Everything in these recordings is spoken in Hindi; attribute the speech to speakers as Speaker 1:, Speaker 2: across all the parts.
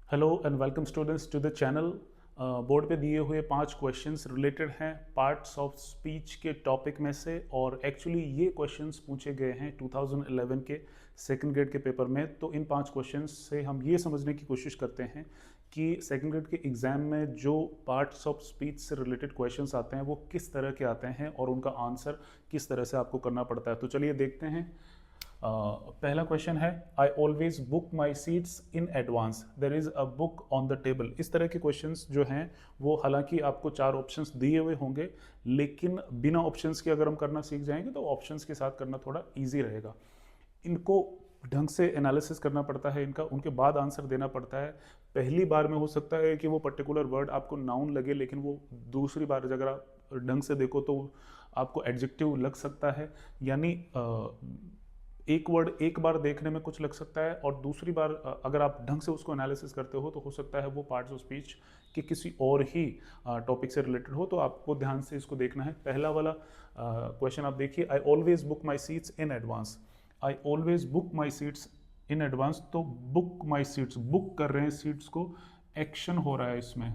Speaker 1: Hello and welcome students to the channel. Board पे दिए हुए 5 क्वेश्चंस रिलेटेड हैं पार्ट्स ऑफ स्पीच के टॉपिक में से, और एक्चुअली ये क्वेश्चंस पूछे गए हैं 2011 के सेकंड ग्रेड के पेपर में। तो इन 5 क्वेश्चंस से हम ये समझने की कोशिश करते हैं कि सेकंड ग्रेड के एग्ज़ाम में जो पार्ट्स ऑफ स्पीच से रिलेटेड क्वेश्चंस आते हैं वो किस तरह के आते हैं और उनका आंसर किस तरह से आपको करना पड़ता है। तो चलिए देखते हैं। पहला क्वेश्चन है, I always book my seats in advance, there is a book on the table. इस तरह के क्वेश्चंस जो हैं वो हालांकि आपको 4 ऑप्शंस दिए हुए होंगे, लेकिन बिना ऑप्शंस के अगर हम करना सीख जाएंगे तो ऑप्शंस के साथ करना थोड़ा ईजी रहेगा। इनको ढंग से एनालिसिस करना पड़ता है, इनका उनके बाद आंसर देना पड़ता है। पहली बार में हो सकता है कि वो पर्टिकुलर वर्ड आपको नाउन लगे, लेकिन वो दूसरी बार अगर आप ढंग से देखो तो आपको एडजेक्टिव लग सकता है। यानी एक वर्ड एक बार देखने में कुछ लग सकता है और दूसरी बार अगर आप ढंग से उसको एनालिसिस करते हो तो हो सकता है वो पार्ट्स ऑफ स्पीच के किसी और ही टॉपिक से रिलेटेड हो। तो आपको ध्यान से इसको देखना है। पहला वाला क्वेश्चन आप देखिए, I always book my seats in advance. I always book my seats in advance, तो बुक माई सीट्स, बुक कर रहे हैं सीट्स को, एक्शन हो रहा है इसमें,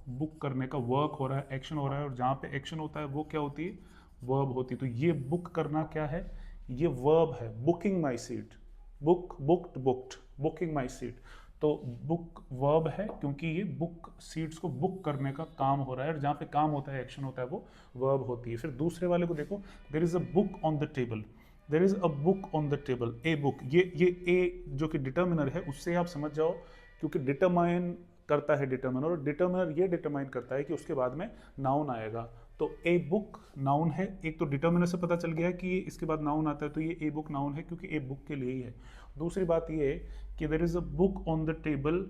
Speaker 1: बुक करने का वर्क हो रहा है, एक्शन हो रहा है, और जहाँ पे एक्शन होता है वो क्या होती है, वर्ब होती है। तो ये बुक करना क्या है, ये वर्ब है, booking my seat, book booked booked, booking my seat. तो बुक वर्ब है क्योंकि ये बुक सीट्स को बुक करने का काम हो रहा है, और जहाँ पे काम होता है, एक्शन होता है, वो वर्ब होती है। फिर दूसरे वाले को देखो, there is a book on the table, there is a book on the table, a book, ये ए जो कि डिटर्मिनर है उससे आप समझ जाओ, क्योंकि डिटरमाइन करता है डिटर्मिनर, और डिटर्मिनर ये डिटरमाइन करता है कि उसके बाद में नाउन आएगा। तो ए बुक नाउन है, एक तो डिटर्मिनर से पता चल गया है कि ये इसके बाद नाउन आता है, तो ये ए बुक नाउन है क्योंकि ए बुक के लिए ही है। दूसरी बात ये है कि there is a book on the table,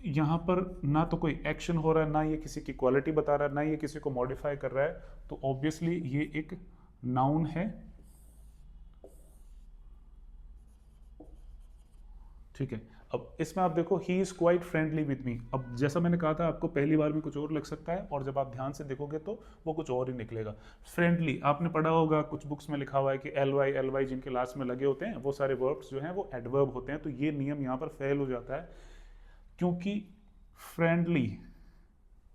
Speaker 1: यहाँ पर ना तो कोई एक्शन हो रहा है, ना ये किसी की क्वालिटी बता रहा है, ना ये किसी को मॉडिफाई कर रहा है, तो ऑब्वियसली ये एक नाउन है। ठीक है, अब इसमें आप देखो, he is quite friendly with me. अब जैसा मैंने कहा था आपको, पहली बार में कुछ और लग सकता है और जब आप ध्यान से देखोगे तो वो कुछ और ही निकलेगा। फ्रेंडली आपने पढ़ा होगा, कुछ बुक्स में लिखा हुआ है कि एल वाई जिनके लास्ट में लगे होते हैं वो सारे वर्ब्स जो हैं वो एडवर्ब होते हैं। तो ये नियम यहाँ पर फेल हो जाता है, क्योंकि friendly,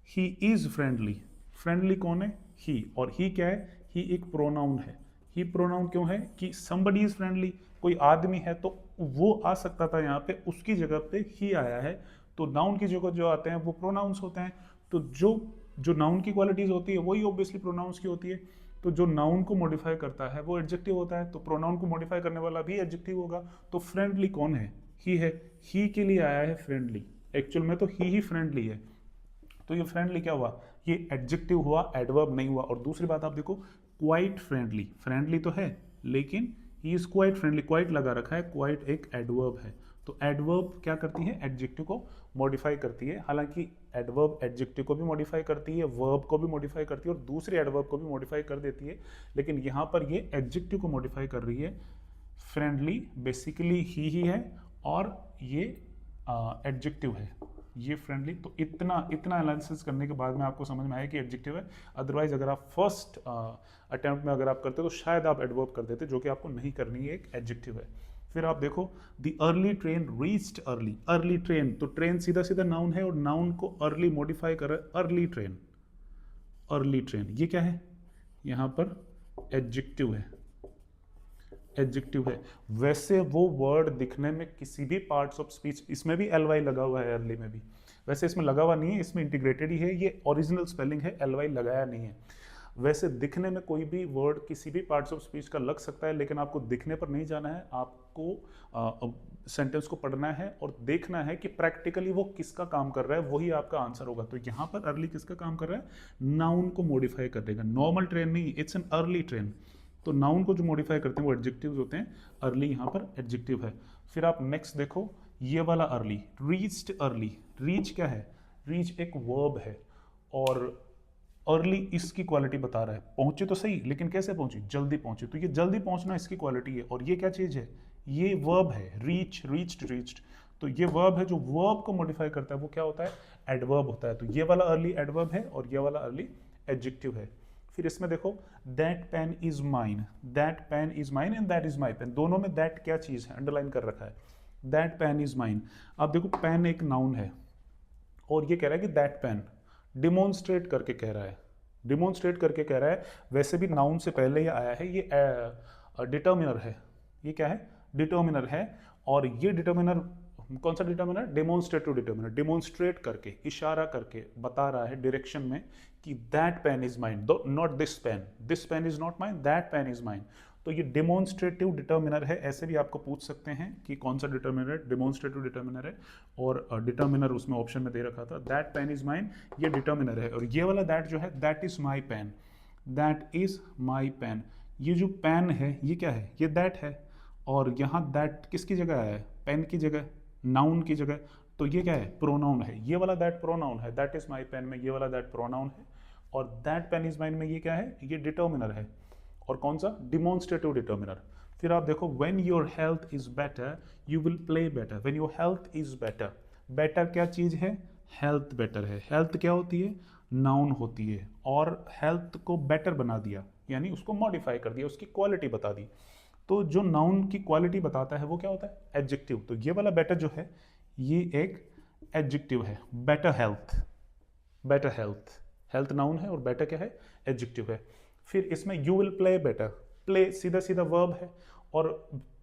Speaker 1: he is friendly, friendly कौन है, ही, और ही क्या है, ही एक प्रोनाउन है। ही प्रोनाउन क्यों है कि somebody इज फ्रेंडली, कोई आदमी है तो वो आ सकता था यहाँ पे, उसकी जगह पे ही आया है। तो नाउन की जगह जो आते हैं वो प्रोनाउंस होते हैं। तो जो जो नाउन की क्वालिटीज होती है वही ऑब्वियसली प्रोनाउंस की होती है। तो जो नाउन को मॉडिफाई करता है वो एडजेक्टिव होता है, तो प्रोनाउन को मॉडिफाई करने वाला भी एडजेक्टिव होगा। तो फ्रेंडली कौन है, ही है, ही के लिए आया है फ्रेंडली, एक्चुअल में तो ही फ्रेंडली है। तो ये फ्रेंडली क्या हुआ, ये एडजेक्टिव हुआ, एडवर्ब नहीं हुआ। और दूसरी बात आप देखो, क्वाइट फ्रेंडली, फ्रेंडली तो है लेकिन he is quite friendly, quite लगा रखा है, क्वाइट एक एडवर्ब है। तो एडवर्ब क्या करती है, एडजेक्टिव को मॉडिफाई करती है। हालांकि एडवर्ब एडजेक्टिव को भी मॉडिफाई करती है, वर्ब को भी मॉडिफाई करती है और दूसरे एडवर्ब को भी मॉडिफाई कर देती है, लेकिन यहाँ पर ये एडजेक्टिव को मॉडिफाई कर रही है। फ्रेंडली बेसिकली ही है और ये एडजेक्टिव है, ये फ्रेंडली। तो इतना इतना एनालिसिस करने के बाद में आपको समझ में आया कि एडजेक्टिव है। अदरवाइज अगर आप फर्स्ट अटेम्प्ट में अगर आप करते तो शायद आप एडवर्ब कर देते, जो कि आपको नहीं करनी है, एक एडजेक्टिव है। फिर आप देखो, the early train reached early, early train, तो ट्रेन सीधा सीधा नाउन है और नाउन को अर्ली मॉडिफाई कर रहा है, अर्ली ट्रेन, अर्ली ट्रेन, ये क्या है, यहाँ पर एडजेक्टिव है, एडजेक्टिव है। वैसे वो वर्ड दिखने में किसी भी पार्ट्स ऑफ स्पीच, इसमें भी एल वाई लगा हुआ है, अर्ली में भी, वैसे इसमें लगा हुआ नहीं है, इसमें इंटीग्रेटेड ही है, ये ओरिजिनल स्पेलिंग है, एल वाई लगाया नहीं है। वैसे दिखने में कोई भी वर्ड किसी भी पार्ट्स ऑफ स्पीच का लग सकता है, लेकिन आपको दिखने पर नहीं जाना है, आपको सेंटेंस को पढ़ना है और देखना है कि प्रैक्टिकली वो किसका काम कर रहा है, वही आपका आंसर होगा। तो यहाँ पर अर्ली किसका काम कर रहा है, नाउन को मॉडिफाई कर देगा, नॉर्मल ट्रेन नहीं, इट्स एन अर्ली ट्रेन। तो नाउन को जो मॉडिफाई करते हैं वो एडजेक्टिव्स होते हैं, अर्ली यहाँ पर एडजेक्टिव है। फिर आप नेक्स्ट देखो, ये वाला अर्ली, रीच्ड अर्ली, रीच क्या है, रीच एक वर्ब है, और अर्ली इसकी क्वालिटी बता रहा है, पहुंचे तो सही लेकिन कैसे पहुंची, जल्दी पहुंचे, तो ये जल्दी पहुंचना इसकी क्वालिटी है। और ये क्या चीज है, ये वर्ब है, रीच, रीच्ड, रीच्ड। तो ये वर्ब है, जो वर्ब को मॉडिफाई करता है वो क्या होता है, एडवर्ब होता है। तो ये वाला अर्ली एडवर्ब है और ये वाला अर्ली एडजेक्टिव है। फिर इसमें देखो, that pen is mine, that pen is mine and that is my pen, दोनों में दैट क्या चीज है, अंडरलाइन कर रखा है। That pen is mine. अब देखो पेन एक नाउन है और ये कह रहा है कि दैट पेन, डिमोन्स्ट्रेट करके कह रहा है, डिमोन्स्ट्रेट करके कह रहा है। वैसे भी नाउन से पहले ये आया है, ये डिटर्मिनर है। ये क्या है? डिटर्मिनर है। और ये डिटर्मिनर कौन सा डिटर्मिनर? Demonstrative determiner. डेमोन्स्ट्रेट करके, इशारा करके बता रहा है डायरेक्शन में कि that pen is mine, not this pen, this pen is not mine, that pen is mine. तो ये डेमोन्स्ट्रेटिव डिटर्मिनर है। ऐसे भी आपको पूछ सकते हैं कि कौन सा डिटर्मिनर है, डेमोन्स्ट्रेटिव डिटर्मिनर है। और डिटर्मिनर उसमें ऑप्शन में दे रखा था, दैट पेन इज माइन, ये डिटर्मिनर है। और ये वाला दैट जो है, that is my pen, that is my pen. ये जो पेन है ये क्या है? ये दैट है। और यहाँ दैट किसकी जगह आया है? पेन की जगह, नाउन की जगह। तो ये क्या है? प्रोनाउन है। ये वाला दैट प्रोनाउन है, दैट इज माई पेन में ये वाला दैट प्रोनाउन है। और दैट पेन इज माइन में ये क्या है? ये डिटर्मिनर है। और कौन सा? Demonstrative determiner. फिर आप देखो, when your health is better you will play better. When your health is better, better क्या चीज है? हेल्थ बेटर है। हेल्थ क्या होती है? नाउन होती है। और हेल्थ को बेटर बना दिया, यानी उसको मॉडिफाई कर दिया, उसकी क्वालिटी बता दी। तो जो नाउन की क्वालिटी बताता है वो क्या होता है? एडजेक्टिव। तो ये वाला बेटर जो है ये एक एडजेक्टिव है। Better health, better health, health noun है और बेटर क्या है? एडजेक्टिव है। फिर इसमें you will play better, play सीधा सीधा वर्ब है और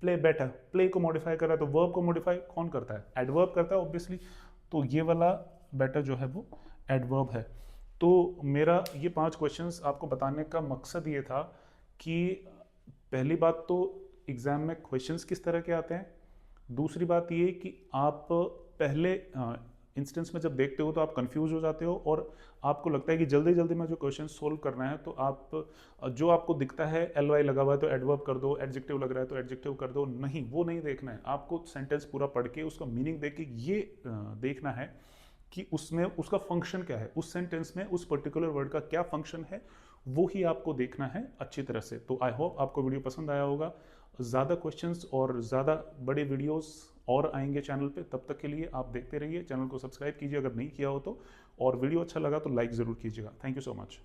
Speaker 1: प्ले बेटर, प्ले को मॉडिफाई कर रहा है, तो वर्ब को मॉडिफाई कौन करता है? एडवर्ब करता है ऑब्वियसली। तो ये वाला बेटर जो है वो एडवर्ब है। तो मेरा ये 5 क्वेश्चंस आपको बताने का मकसद ये था कि पहली बात तो एग्जाम में क्वेश्चंस किस तरह के आते हैं। दूसरी बात ये कि आप पहले इंस्टेंस में जब देखते हो तो आप कंफ्यूज हो जाते हो और आपको लगता है कि जल्दी जल्दी में जो क्वेश्चन सोल्व करना है, तो आप जो आपको दिखता है एल वाई लगा हुआ है तो एडवर्ब कर दो, एडजेक्टिव लग रहा है तो एडजेक्टिव कर दो। नहीं, वो नहीं देखना है आपको। सेंटेंस पूरा पढ़ के उसका मीनिंग देख के ये देखना है कि उसमें उसका फंक्शन क्या है, उस सेंटेंस में उस पर्टिकुलर वर्ड का क्या फंक्शन है, वो ही आपको देखना है अच्छी तरह से। तो आई होप आपको वीडियो पसंद आया होगा। ज़्यादा क्वेश्चंस और ज़्यादा बड़े वीडियोस और आएंगे चैनल पे। तब तक के लिए आप देखते रहिए, चैनल को सब्सक्राइब कीजिए अगर नहीं किया हो तो, और वीडियो अच्छा लगा तो लाइक ज़रूर कीजिएगा। Thank you so much.